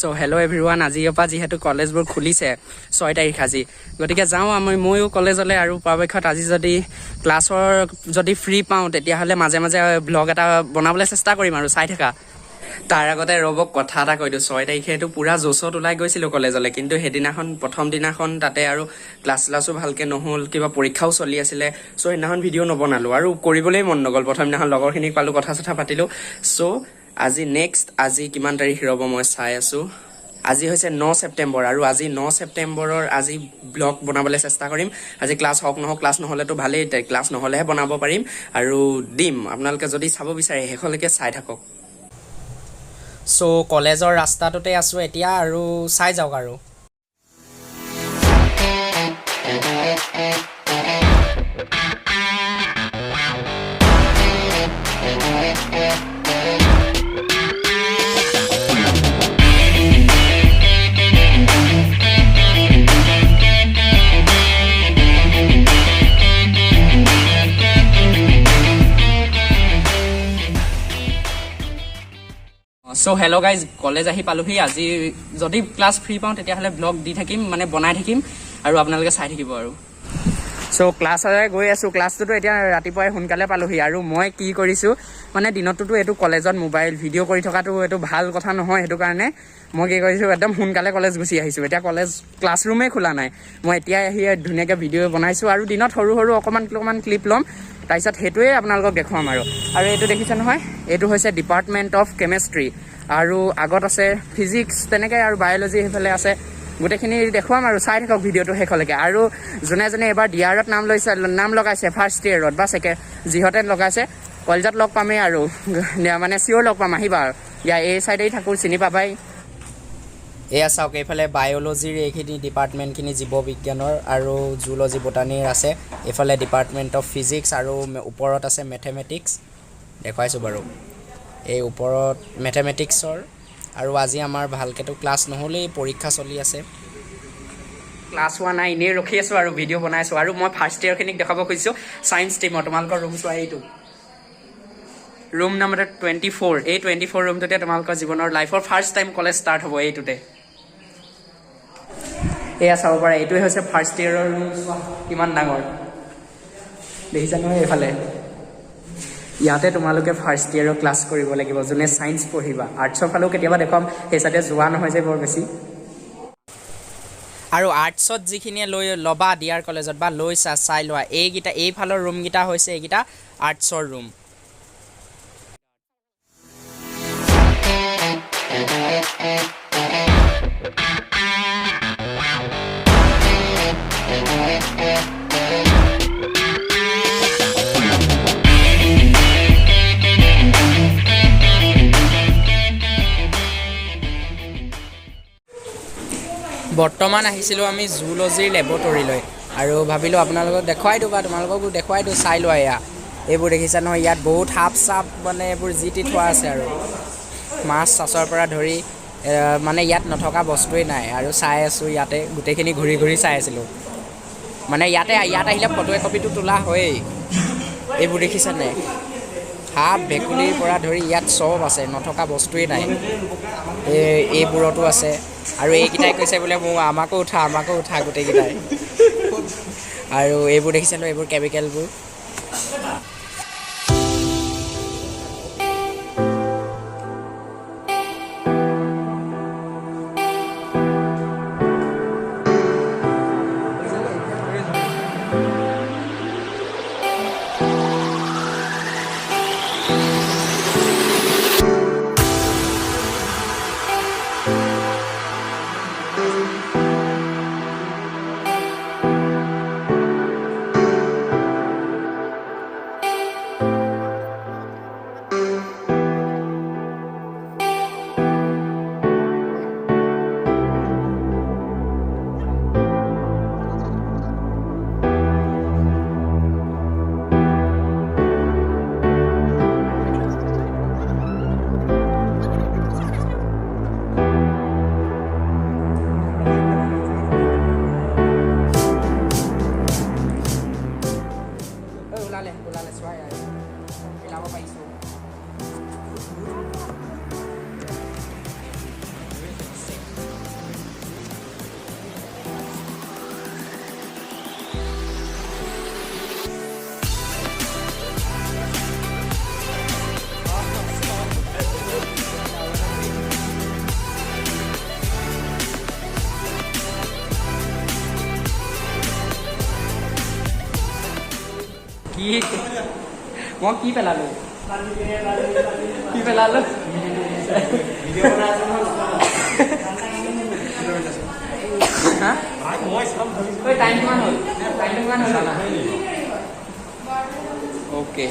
So hello everyone, আজিৰ পৰা যিহেতু কলেজবোৰ খুলিছে 6 তাৰিখ আজি গতিকে যাওঁ মইও কলেজলৈ আৰু পৰাপক্ষত আজি যদি ক্লাছৰ যদি ফ্ৰী পাওঁ তেতিয়াহ'লে মাজে মাজে ব্লগ এটা বনাবলৈ চেষ্টা কৰিম আৰু চাই থাকা তাৰ আগতে ৰবক কথা এটা কৈ দিওঁ 6 তাৰিখেটো পুৰা জোছত ওলাই গৈছিলোঁ কলেজলৈ কিন্তু সেইদিনাখন প্ৰথম দিনাখন তাতে আৰু ক্লাছো ভালকৈ নহ'ল কিবা পৰীক্ষাও চলি আছিলে চ' সেইদিনাখন ভিডিঅ' নবনালোঁ আৰু কৰিবলৈ মন নগ'ল প্ৰথম দিনাখন লগৰখিনিক পালোঁ কথা পাতিলোঁ চ' আজি কিমান তাৰিখ ৰ'ব মই চাই আছোঁ আজি হৈছে 9 ছেপ্টেম্বৰ আৰু আজি 9 ছেপ্টেম্বৰৰ আজি ব্লগ বনাবলৈ চেষ্টা কৰিম আজি ক্লাছ হওক নহওক ক্লাছ নহ'লেতো ভালেই ক্লাছ নহ'লেহে বনাব পাৰিম আৰু দিম আপোনালোকে যদি চাব বিচাৰে শেষলৈকে চাই থাকক চ' কলেজৰ ৰাস্তাটোতে আছোঁ এতিয়া আৰু চাই যাওক আৰু সো হেল্ল' গাইজ কলেজ আহি পালোহি আজি যদি ক্লাছ ফ্ৰী পাওঁ তেতিয়াহ'লে ব্লগ দি থাকিম মানে বনাই থাকিম আৰু আপোনালোকে চাই থাকিব আৰু চ' ক্লাছলৈ গৈ আছোঁ ক্লাছটোতো এতিয়া ৰাতিপুৱাই সোনকালে পালোহি আৰু মই কি কৰিছোঁ মানে দিনততো এইটো কলেজত মোবাইল ভিডিঅ' কৰি থকাটো এইটো ভাল কথা নহয় সেইটো কাৰণে মই কি কৰিছোঁ একদম সোনকালে কলেজ গুচি আহিছোঁ এতিয়া কলেজ ক্লাছৰুমেই খোলা নাই মই এতিয়াই আহি ধুনীয়াকৈ ভিডিঅ' বনাইছোঁ আৰু দিনত সৰু অকণমান ক্লিপ ল'ম তাৰপিছত সেইটোৱে আপোনালোকক দেখুৱাম আৰু এইটো দেখিছে নহয় এইটো হৈছে ডিপাৰ্টমেণ্ট অফ কেমেষ্ট্ৰি আৰু আগত আছে ফিজিক্স তেনেকৈ আৰু বায়'লজি সেইফালে আছে গোটেইখিনি দেখুৱাম আৰু চাই থাকক ভিডিঅ'টো শেষলৈকে আৰু যোনে এবাৰ ডিআৰত নাম লগাইছে ফাৰ্ষ্ট ইয়েৰত বা যিহঁতে লগাইছে কলেজত লগ পামেই আৰু মানে চিয়'ৰ লগ পাম আহিবা আৰু এই চাইডেই থাকোঁ চিনি পাবাই এয়া চাওক এইফালে বায়'লজিৰ এইখিনি ডিপাৰ্টমেণ্টখিনি জীৱ বিজ্ঞানৰ আৰু জুলজি বটানীৰ আছে এইফালে ডিপাৰ্টমেণ্ট অফ ফিজিক্স আৰু ওপৰত আছে মেথেমেটিক্স দেখুৱাইছোঁ বাৰু এই ওপৰত মেথেমেটিক্সৰ আৰু আজি আমাৰ ভালকৈতো ক্লাছ নহ'লেই পৰীক্ষা চলি আছে ক্লাছ হোৱা নাই এনেই ৰখি আছোঁ আৰু ভিডিঅ' বনাইছোঁ আৰু মই ফাৰ্ষ্ট ইয়েৰখিনিক দেখাব খুজিছোঁ ছায়েন্স টিমৰ তোমালোকৰ ৰুম চোৱা এইটো ৰুম নম্বৰ 24 এই 24 ৰুমটোতে তোমালোকৰ জীৱনৰ লাইফৰ ফাৰ্ষ্ট টাইম কলেজ ষ্টাৰ্ট হ'ব এইটোতে এয়া চাব পাৰা এইটোৱে হৈছে ফাৰ্ষ্ট ইয়েৰৰ ৰুম কিমান ডাঙৰ দেখিছা নহয় এইফালে ইয়াতে তোমালোকে ফাৰ্ষ্ট ইয়েৰৰ ক্লাছ কৰিব লাগিব যোনে ছায়েন্স পঢ়িবা আৰ্টছৰ ফালেও কেতিয়াবা দেখুৱাম সেই চাইডে যোৱা নহয় যে বৰ বেছি আৰু আৰ্টছত যিখিনিয়ে ল'বা ডিআৰ কলেজত বা লৈছা চাই লোৱা এইফালৰ ৰুমকেইটা হৈছে এইকেইটা আৰ্টছৰ ৰুম বৰ্তমান আহিছিলোঁ আমি জুলজিৰ লেবৰেটৰীলৈ আৰু ভাবিলোঁ আপোনালোকক দেখুৱাই দিওঁ বা তোমালোককো দেখুৱাই দিওঁ চাই লোৱা এয়া এইবোৰ দেখিছা নহয় ইয়াত বহুত সাপ চাপ মানে এইবোৰ যি টি থোৱা আছে আৰু মাছ চাছৰ পৰা ধৰি মানে ইয়াত নথকা বস্তুৱেই নাই আৰু চাই আছোঁ ইয়াতে গোটেইখিনি ঘূৰি চাই আছিলোঁ মানে ইয়াত আহিলে ফটো একপিটো তোলা হয়েই এইবোৰ দেখিছানে সাপ ভেকুলীৰ পৰা ধৰি ইয়াত চব আছে নথকা বস্তুৱেই নাই এইবোৰতো আছে আৰু এইকেইটাই কৈছে বোলে আমাকো উঠা গোটেইকেইটাই আৰু এইবোৰ দেখিছিলোঁ এইবোৰ কেমিকেলবোৰ মই কি পেলালো কি পেলালো টাইম কিমান হ'ল অ'কে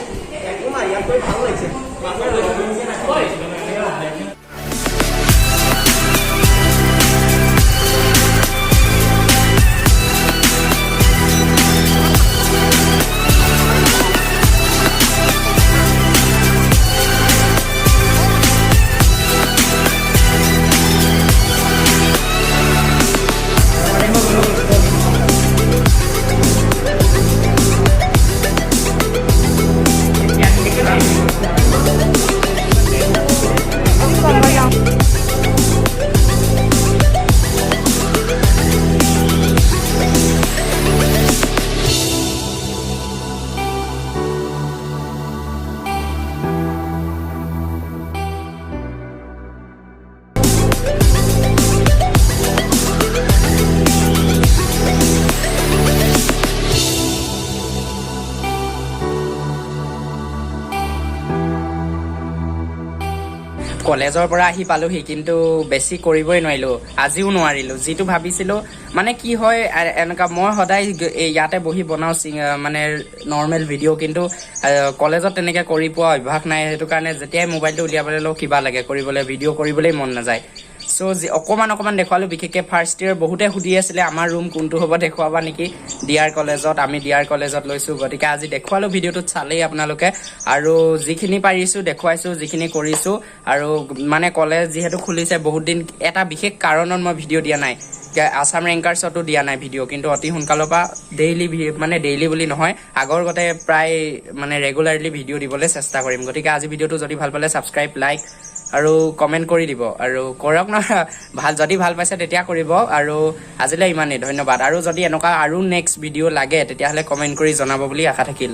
কলেজৰ পৰা আহি পালোহি কিন্তু বেছি কৰিবই নোৱাৰিলোঁ আজিও নোৱাৰিলোঁ যিটো ভাবিছিলোঁ মানে কি হয় এনেকুৱা মই সদায় ইয়াতে বহি বনাওঁ মানে নৰ্মেল ভিডিঅ' কিন্তু কলেজত তেনেকৈ কৰি পোৱা অভ্যাস নাই সেইটো কাৰণে যেতিয়াই মোবাইলটো উলিয়াবলৈ লওঁ কিবা লাগে কৰিবলৈ ভিডিঅ' কৰিবলৈ মন নাযায় চ' অকণমান দেখুৱালোঁ বিশেষকৈ ফাৰ্ষ্ট ইয়েৰ বহুতে সুধি আছিলে আমাৰ ৰুম কোনটো হ'ব দেখুৱাবা নেকি ডিআৰ কলেজত আমি ডিআৰ কলেজত লৈছোঁ গতিকে আজি দেখুৱালোঁ ভিডিঅ'টোত চালেই আপোনালোকে আৰু যিখিনি পাৰিছোঁ দেখুৱাইছোঁ যিখিনি কৰিছোঁ আৰু মানে কলেজ যিহেতু খুলিছে বহুত দিন এটা বিশেষ কাৰণত মই ভিডিঅ' দিয়া নাই আছাম ৰেংকাৰ্ছতো দিয়া নাই ভিডিঅ' কিন্তু অতি সোনকালৰ পৰা ডেইলি বুলি নহয় আগৰ গতে প্ৰায় মানে ৰেগুলাৰলি ভিডিঅ' দিবলৈ চেষ্টা কৰিম গতিকে আজি ভিডিঅ'টো যদি ভাল পালে ছাবস্ক্ৰাইব লাইক আৰু কমেণ্ট কৰি দিব আৰু কৰক না যদি ভাল পাইছে তেতিয়া কৰিব আৰু আজিলৈ ইমানেই ধন্যবাদ আৰু যদি এনেকুৱা আৰু নেক্সট ভিডিঅ' লাগে তেতিয়াহ'লে কমেণ্ট কৰি জনাব বুলি আশা থাকিল